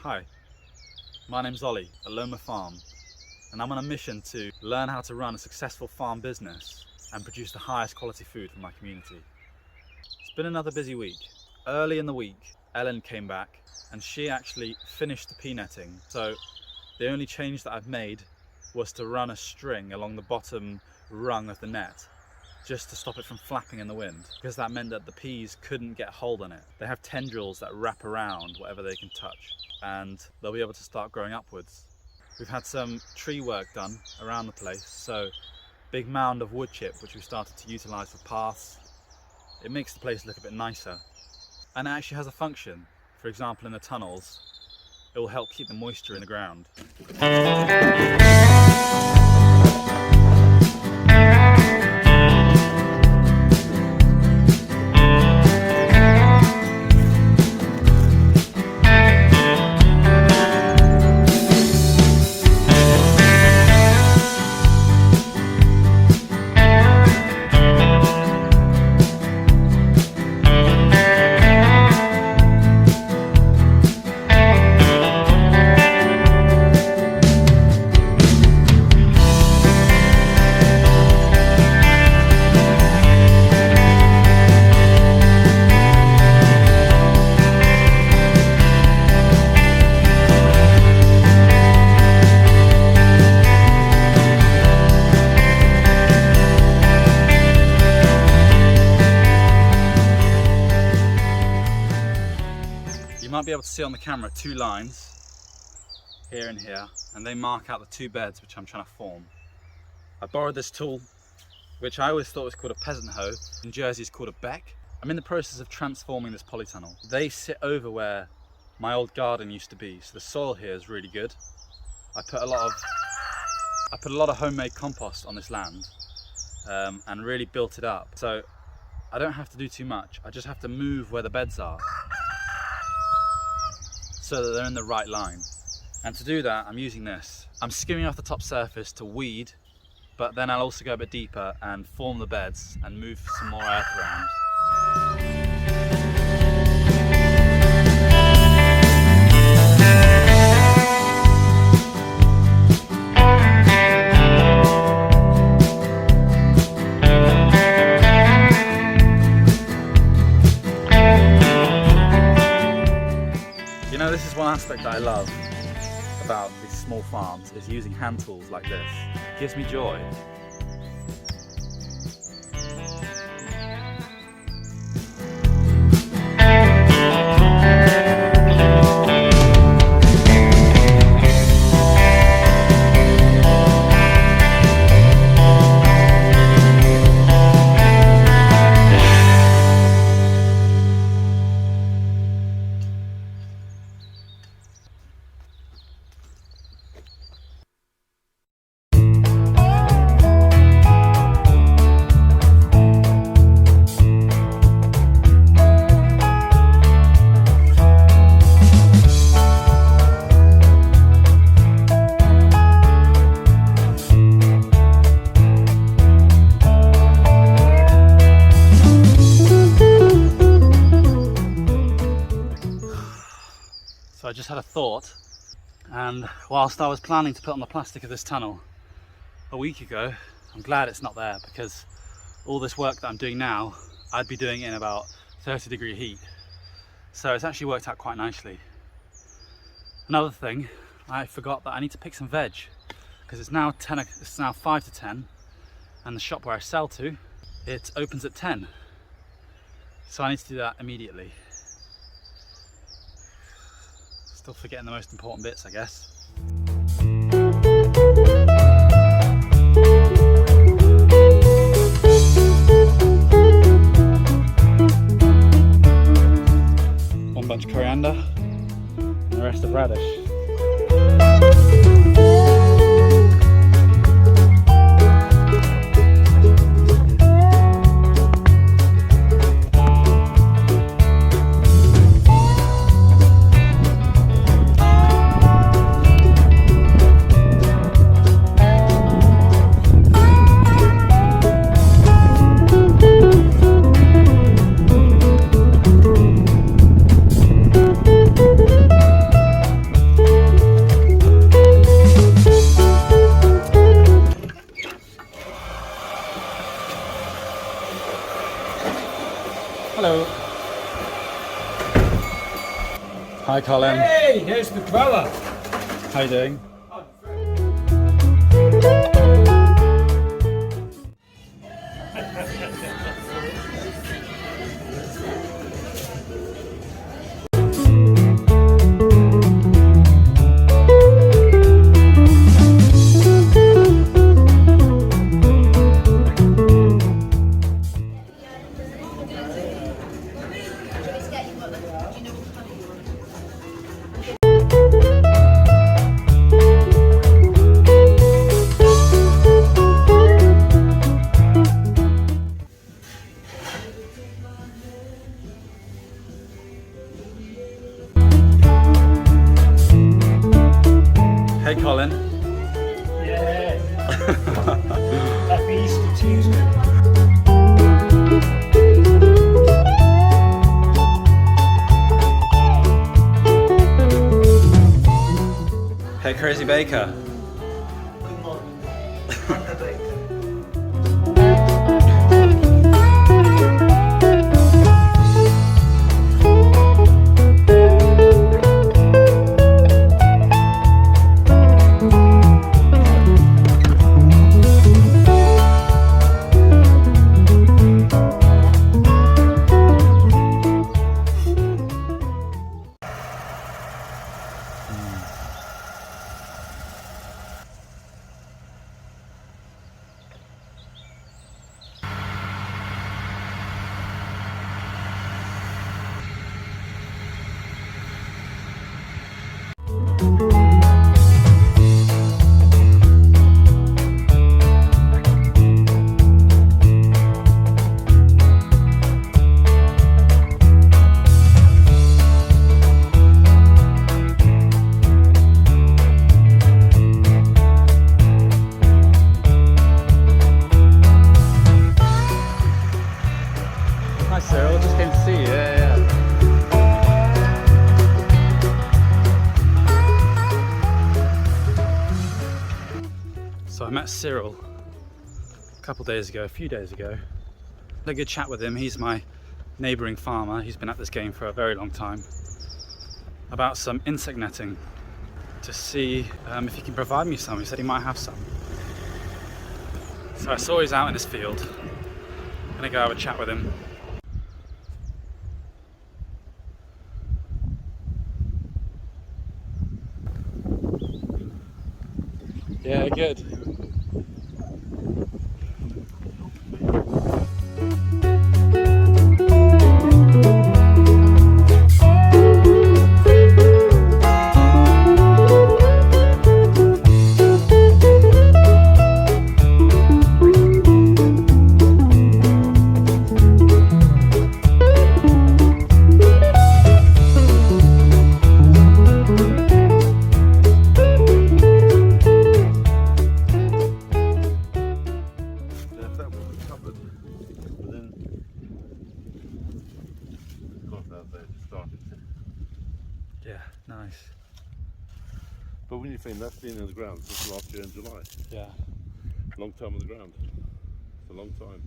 Hi, my name's Ollie at Lomah Farm, and I'm on a mission to learn how to run a successful farm business and produce the highest quality food for my community. It's been another busy week. Early in the week, Ellen came back and she actually finished the pea netting. So the only change that I've made was to run a string along the bottom rung of the net, just to stop it from flapping in the wind, because that meant that the peas couldn't get a hold on it. They have tendrils that wrap around whatever they can touch, and they'll be able to start growing upwards. We've had some tree work done around the place, so big mound of wood chip which we've started to utilise for paths. It makes the place look a bit nicer, and it actually has a function. For example, in the tunnels, it will help keep the moisture in the ground. You might be able to see on the camera two lines, here and here, and they mark out the two beds which I'm trying to form. I borrowed this tool, which I always thought was called a peasant hoe. In Jersey it's called a beck. I'm in the process of transforming this polytunnel. They sit over where my old garden used to be, so the soil here is really good. I put a lot of homemade compost on this land and really built it up. So I don't have to do too much. I just have to move where the beds are, so that they're in the right line. And to do that, I'm using this. I'm skimming off the top surface to weed, but then I'll also go a bit deeper and form the beds and move some more earth around. You know, this is one aspect that I love about these small farms, is using hand tools like this. It gives me joy. So I just had a thought, and whilst I was planning to put on the plastic of this tunnel a week ago, I'm glad it's not there, because all this work that I'm doing now, I'd be doing in about 30-degree heat. So it's actually worked out quite nicely. Another thing, I forgot that I need to pick some veg, because it's now 5 to 10, and the shop where I sell to, it opens at 10. So I need to do that immediately. Still forgetting the most important bits, I guess. One bunch of coriander and the rest of radish. Hi Colin. Hey, here's the dweller. How you doing? Hey Colin. Yeah. Happy Easter Tuesday. Hey Crazy Baker. Good morning. I'm the baker. Hi Cyril, just came to see you. Yeah. So I met Cyril a few days ago. Had a good chat with him. He's my neighbouring farmer. He's been at this game for a very long time. About some insect netting to see if he can provide me some. He said he might have some. So I saw he's out in his field. I'm gonna go have a chat with him. Yeah, good. Yeah, nice. But when you think that's been in the ground since last year in July, Yeah. long time on the ground. It's a long time.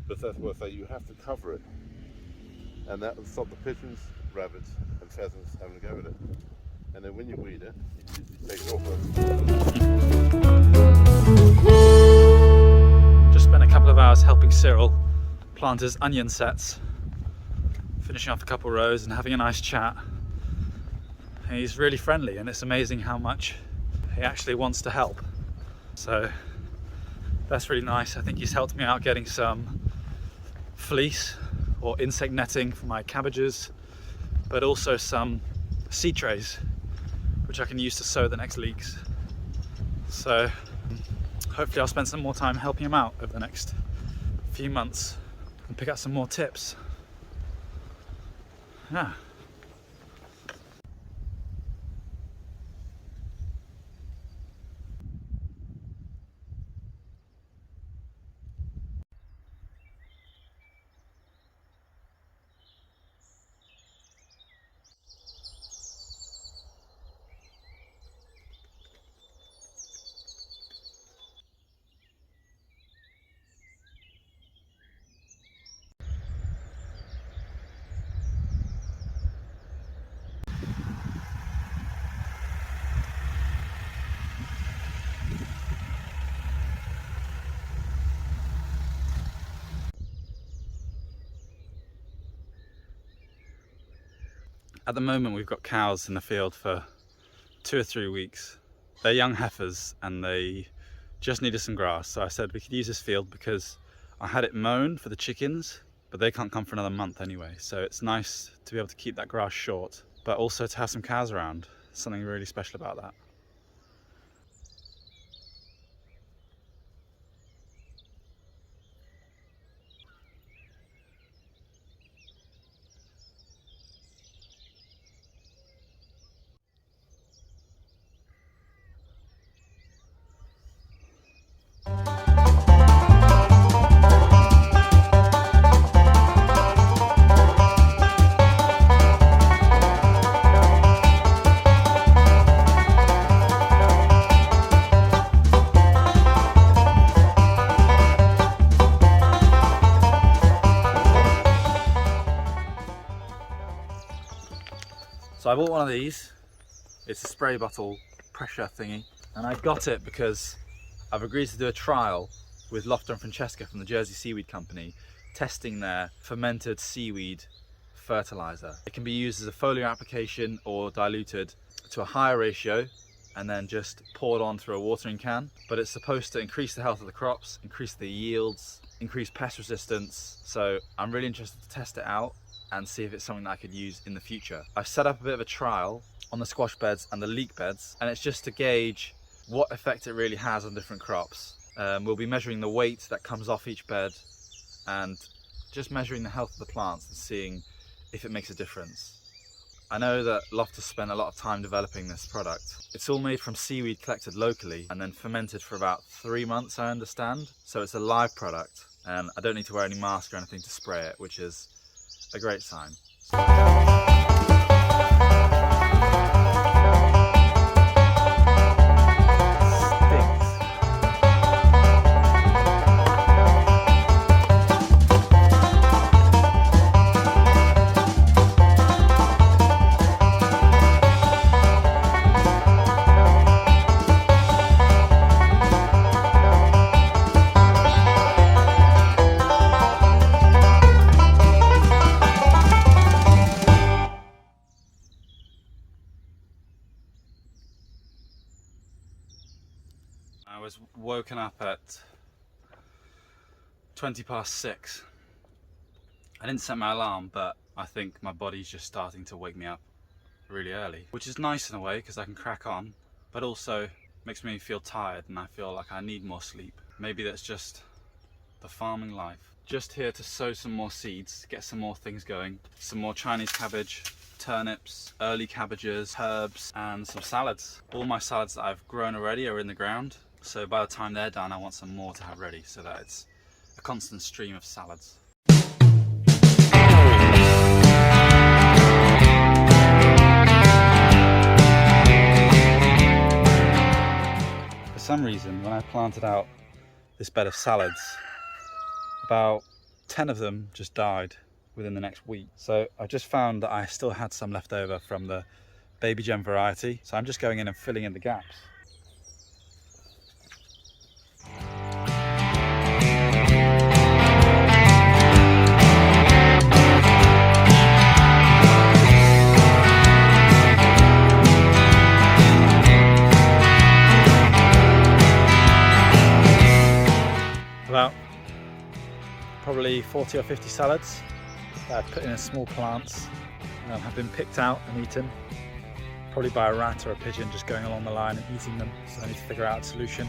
But that's why I say you have to cover it. And that will stop the pigeons, rabbits and pheasants having a go at it. And then when you weed it, you take it off. Just spent a couple of hours helping Cyril plant his onion sets, finishing off a couple rows and having a nice chat. He's really friendly and it's amazing how much he actually wants to help. So that's really nice. I think he's helped me out getting some fleece or insect netting for my cabbages, but also some seed trays which I can use to sow the next leeks. So hopefully I'll spend some more time helping him out over the next few months and pick up some more tips. Yeah. At the moment we've got cows in the field for 2 or 3 weeks. They're young heifers and they just needed some grass, so I said we could use this field because I had it mown for the chickens, but they can't come for another month anyway, so it's nice to be able to keep that grass short, but also to have some cows around. Something really special about that. So I bought one of these. It's a spray bottle pressure thingy, and I got it because I've agreed to do a trial with Lofter and Francesca from the Jersey Seaweed Company, testing their fermented seaweed fertilizer. It can be used as a foliar application or diluted to a higher ratio and then just poured on through a watering can, but it's supposed to increase the health of the crops, increase the yields, increase pest resistance. So I'm really interested to test it out and see if it's something that I could use in the future. I've set up a bit of a trial on the squash beds and the leek beds, and it's just to gauge what effect it really has on different crops. We'll be measuring the weight that comes off each bed and just measuring the health of the plants and seeing if it makes a difference. I know that Lofter spent a lot of time developing this product. It's all made from seaweed collected locally and then fermented for about 3 months, I understand. So it's a live product and I don't need to wear any mask or anything to spray it, which is a great sign. I was woken up at 6:20. I didn't set my alarm, but I think my body's just starting to wake me up really early, which is nice in a way because I can crack on, but also makes me feel tired and I feel like I need more sleep. Maybe that's just the farming life. Just here to sow some more seeds, get some more things going, some more Chinese cabbage, turnips, early cabbages, herbs, and some salads. All my salads that I've grown already are in the ground, so by the time they're done I want some more to have ready so that it's a constant stream of salads. For some reason, when I planted out this bed of salads, about 10 of them just died within the next week. So I just found that I still had some left over from the baby gem variety, so I'm just going in and filling in the gaps. About probably 40 or 50 salads that I've put in as small plants have been picked out and eaten, probably by a rat or a pigeon just going along the line and eating them, so I need to figure out a solution.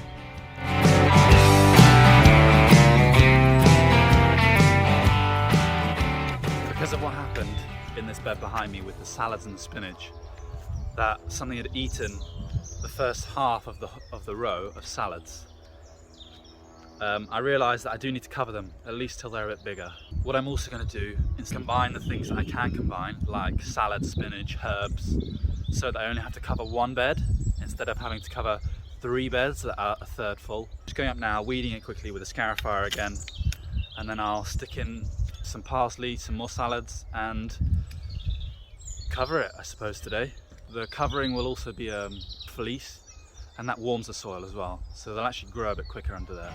Because of what happened in this bed behind me with the salads and the spinach, that something had eaten the first half of the row of salads. I realised that I do need to cover them, at least till they're a bit bigger. What I'm also going to do is combine the things that I can combine, like salad, spinach, herbs, so that I only have to cover one bed, instead of having to cover 3 beds that are a third full. Just going up now, weeding it quickly with a scarifier again, and then I'll stick in some parsley, some more salads, and cover it, I suppose, today. The covering will also be fleece, and that warms the soil as well, so they'll actually grow a bit quicker under there.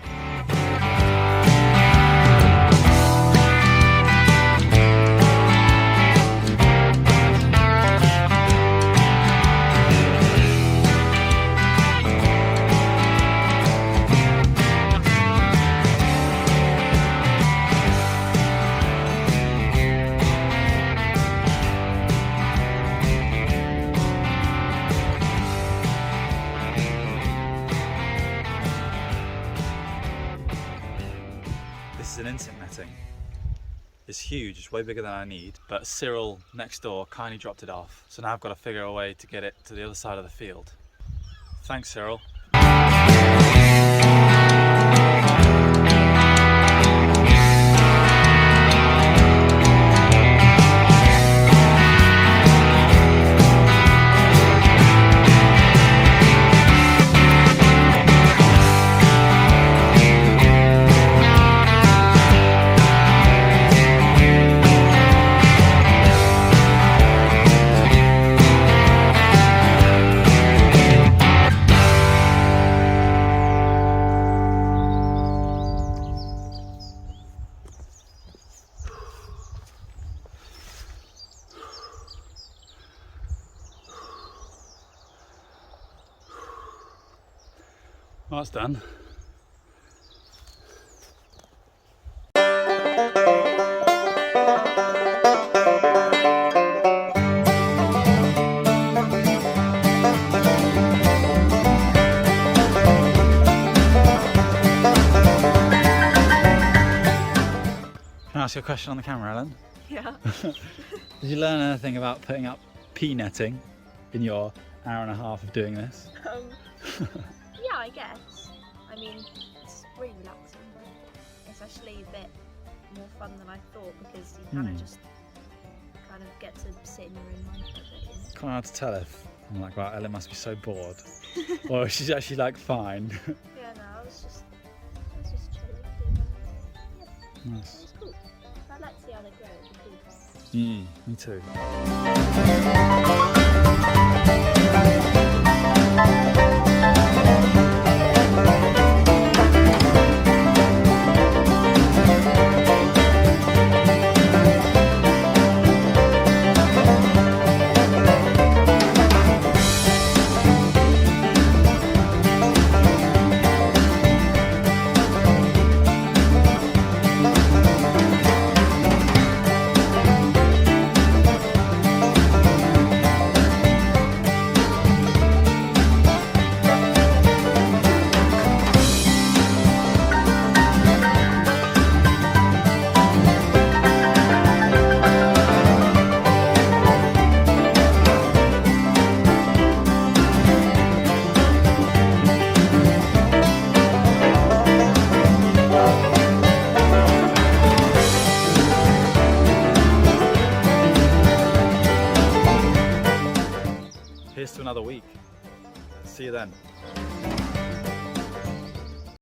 is huge, it's way bigger than I need, but Cyril next door kindly dropped it off, so now I've got to figure a way to get it to the other side of the field. Thanks, Cyril. Well, that's done. Can I ask you a question on the camera, Ellen? Yeah. Did you learn anything about putting up pea netting in your hour and a half of doing this? Yeah, I guess. I mean, it's really relaxing, but it's actually a bit more fun than I thought because you kind of just kind of get to sit in your own mind for a bit. You know? Quite hard to tell if I'm like, wow, Ellen must be so bored, or she's actually like fine. Yeah, no, I was just chilling. Doing that. Yeah, Nice. it was cool. I'd like to see how they grow. It'd be cool. Me too. Here's to another week. See you then.